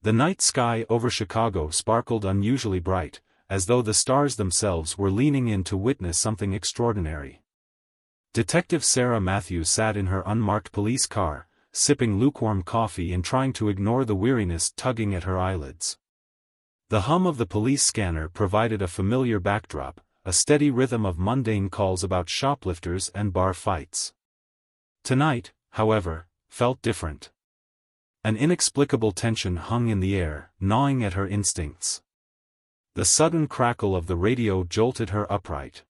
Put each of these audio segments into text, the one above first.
The night sky over Chicago sparkled unusually bright, as though the stars themselves were leaning in to witness something extraordinary. Detective Sarah Matthews sat in her unmarked police car, sipping lukewarm coffee and trying to ignore the weariness tugging at her eyelids. The hum of the police scanner provided a familiar backdrop, a steady rhythm of mundane calls about shoplifters and bar fights. Tonight, however, felt different. An inexplicable tension hung in the air, gnawing at her instincts. The sudden crackle of the radio jolted her upright.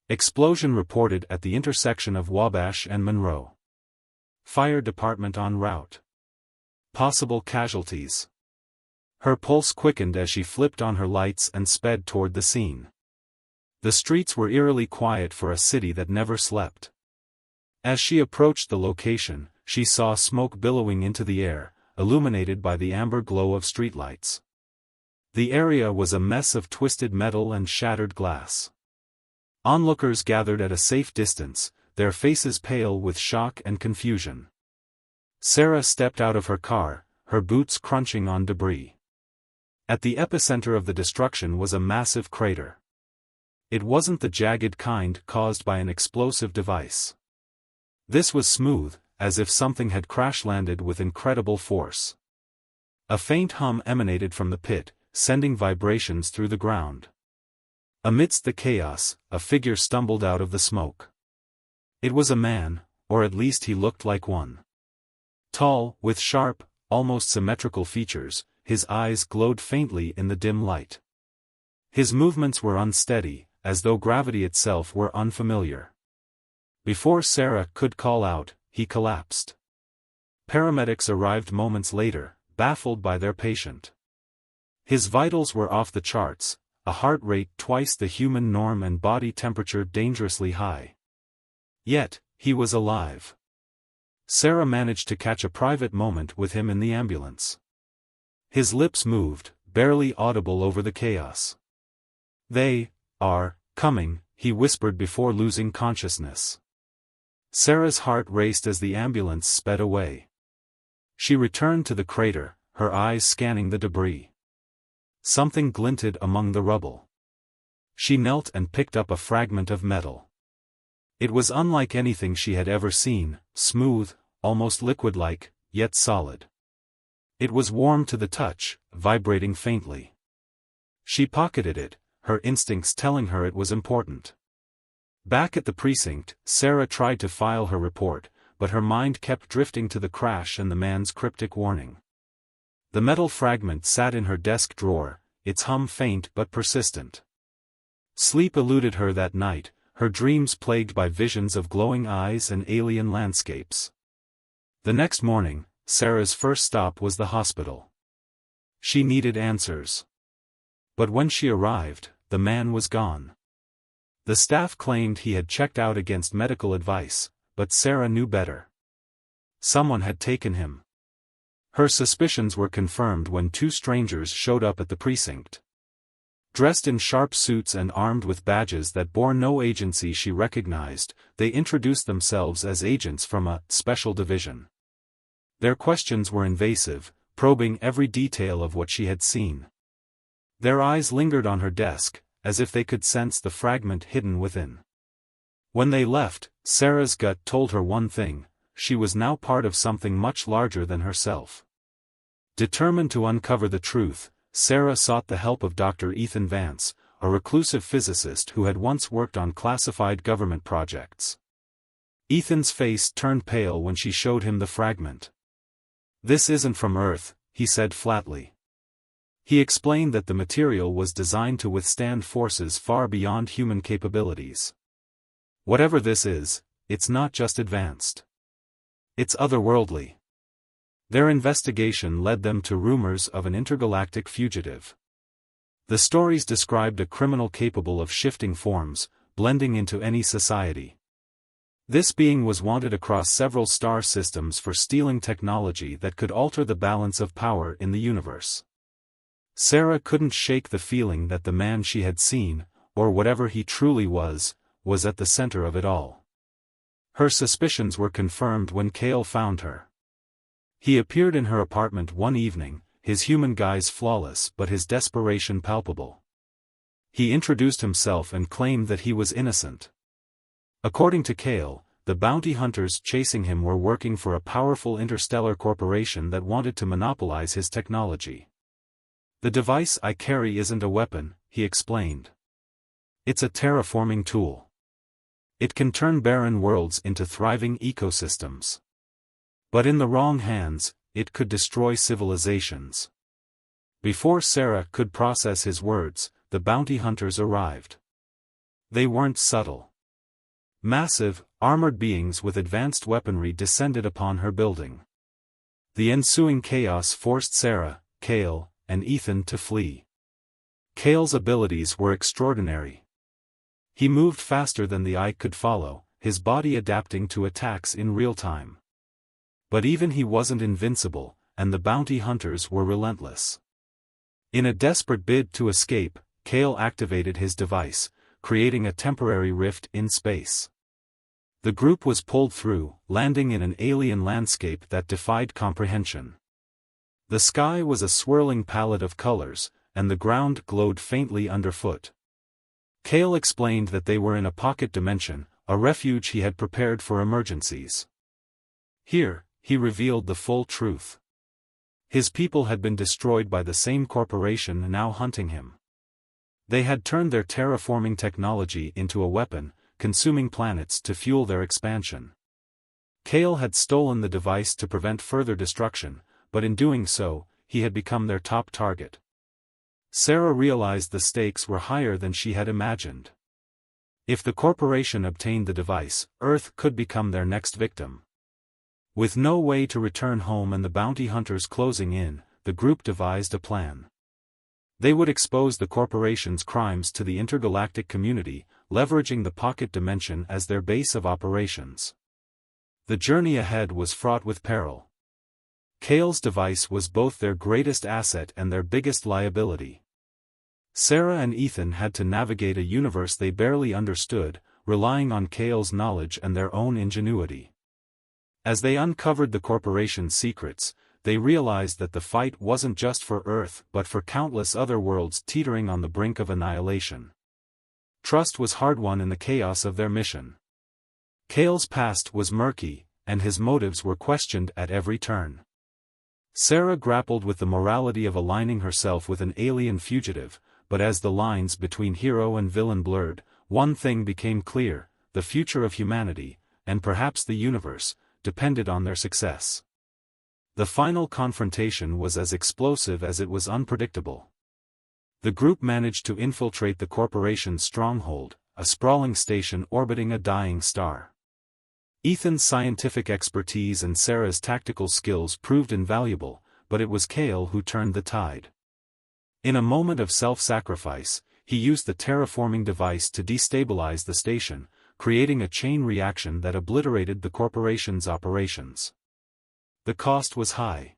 Explosion reported at the intersection of Wabash and Monroe. Fire department en route. Possible casualties. Her pulse quickened as she flipped on her lights and sped toward the scene. The streets were eerily quiet for a city that never slept. As she approached the location, she saw smoke billowing into the air, illuminated by the amber glow of streetlights. The area was a mess of twisted metal and shattered glass. Onlookers gathered at a safe distance, their faces pale with shock and confusion. Sarah stepped out of her car, her boots crunching on debris. At the epicenter of the destruction was a massive crater. It wasn't the jagged kind caused by an explosive device. This was smooth, as if something had crash-landed with incredible force. A faint hum emanated from the pit, sending vibrations through the ground. Amidst the chaos, a figure stumbled out of the smoke. It was a man, or at least he looked like one. Tall, with sharp, almost symmetrical features, his eyes glowed faintly in the dim light. His movements were unsteady, as though gravity itself were unfamiliar. Before Sarah could call out, he collapsed. Paramedics arrived moments later, baffled by their patient. His vitals were off the charts, a heart rate twice the human norm and body temperature dangerously high. Yet, he was alive. Sarah managed to catch a private moment with him in the ambulance. His lips moved, barely audible over the chaos. "They are coming," he whispered before losing consciousness. Sarah's heart raced as the ambulance sped away. She returned to the crater, her eyes scanning the debris. Something glinted among the rubble. She knelt and picked up a fragment of metal. It was unlike anything she had ever seen, smooth, almost liquid-like, yet solid. It was warm to the touch, vibrating faintly. She pocketed it, her instincts telling her it was important. Back at the precinct, Sarah tried to file her report, but her mind kept drifting to the crash and the man's cryptic warning. The metal fragment sat in her desk drawer, its hum faint but persistent. Sleep eluded her that night, her dreams plagued by visions of glowing eyes and alien landscapes. The next morning, Sarah's first stop was the hospital. She needed answers. But when she arrived, the man was gone. The staff claimed he had checked out against medical advice, but Sarah knew better. Someone had taken him. Her suspicions were confirmed when two strangers showed up at the precinct. Dressed in sharp suits and armed with badges that bore no agency she recognized, they introduced themselves as agents from a special division. Their questions were invasive, probing every detail of what she had seen. Their eyes lingered on her desk, as if they could sense the fragment hidden within. When they left, Sarah's gut told her one thing: she was now part of something much larger than herself. Determined to uncover the truth, Sarah sought the help of Dr. Ethan Vance, a reclusive physicist who had once worked on classified government projects. Ethan's face turned pale when she showed him the fragment. "This isn't from Earth," he said flatly. He explained that the material was designed to withstand forces far beyond human capabilities. "Whatever this is, it's not just advanced. It's otherworldly." Their investigation led them to rumors of an intergalactic fugitive. The stories described a criminal capable of shifting forms, blending into any society. This being was wanted across several star systems for stealing technology that could alter the balance of power in the universe. Sarah couldn't shake the feeling that the man she had seen, or whatever he truly was at the center of it all. Her suspicions were confirmed when Kael found her. He appeared in her apartment one evening, his human guise flawless but his desperation palpable. He introduced himself and claimed that he was innocent. According to Kael, the bounty hunters chasing him were working for a powerful interstellar corporation that wanted to monopolize his technology. "The device I carry isn't a weapon," he explained. "It's a terraforming tool. It can turn barren worlds into thriving ecosystems. But in the wrong hands, it could destroy civilizations." Before Sarah could process his words, the bounty hunters arrived. They weren't subtle. Massive, armored beings with advanced weaponry descended upon her building. The ensuing chaos forced Sarah, Kael, and Ethan to flee. Kael's abilities were extraordinary. He moved faster than the eye could follow, his body adapting to attacks in real time. But even he wasn't invincible, and the bounty hunters were relentless. In a desperate bid to escape, Kael activated his device, creating a temporary rift in space. The group was pulled through, landing in an alien landscape that defied comprehension. The sky was a swirling palette of colors, and the ground glowed faintly underfoot. Kael explained that they were in a pocket dimension, a refuge he had prepared for emergencies. Here, he revealed the full truth. His people had been destroyed by the same corporation now hunting him. They had turned their terraforming technology into a weapon, consuming planets to fuel their expansion. Kael had stolen the device to prevent further destruction, but in doing so, he had become their top target. Sarah realized the stakes were higher than she had imagined. If the corporation obtained the device, Earth could become their next victim. With no way to return home and the bounty hunters closing in, the group devised a plan. They would expose the corporation's crimes to the intergalactic community, leveraging the pocket dimension as their base of operations. The journey ahead was fraught with peril. Kael's device was both their greatest asset and their biggest liability. Sarah and Ethan had to navigate a universe they barely understood, relying on Kael's knowledge and their own ingenuity. As they uncovered the corporation's secrets, they realized that the fight wasn't just for Earth but for countless other worlds teetering on the brink of annihilation. Trust was hard-won in the chaos of their mission. Kael's past was murky, and his motives were questioned at every turn. Sarah grappled with the morality of aligning herself with an alien fugitive, but as the lines between hero and villain blurred, one thing became clear: the future of humanity, and perhaps the universe, depended on their success. The final confrontation was as explosive as it was unpredictable. The group managed to infiltrate the corporation's stronghold, a sprawling station orbiting a dying star. Ethan's scientific expertise and Sarah's tactical skills proved invaluable, but it was Kael who turned the tide. In a moment of self-sacrifice, he used the terraforming device to destabilize the station, creating a chain reaction that obliterated the corporation's operations. The cost was high.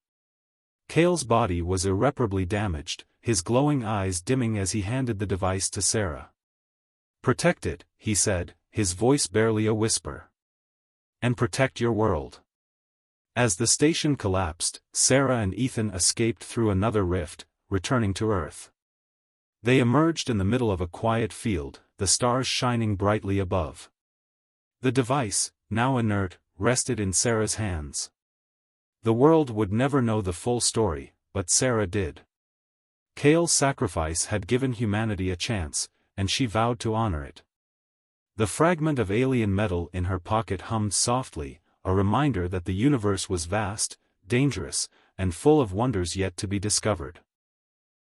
Kael's body was irreparably damaged, his glowing eyes dimming as he handed the device to Sarah. "Protect it," he said, his voice barely a whisper. "And protect your world." As the station collapsed, Sarah and Ethan escaped through another rift, returning to Earth. They emerged in the middle of a quiet field, the stars shining brightly above. The device, now inert, rested in Sarah's hands. The world would never know the full story, but Sarah did. Kael's sacrifice had given humanity a chance, and she vowed to honor it. The fragment of alien metal in her pocket hummed softly, a reminder that the universe was vast, dangerous, and full of wonders yet to be discovered.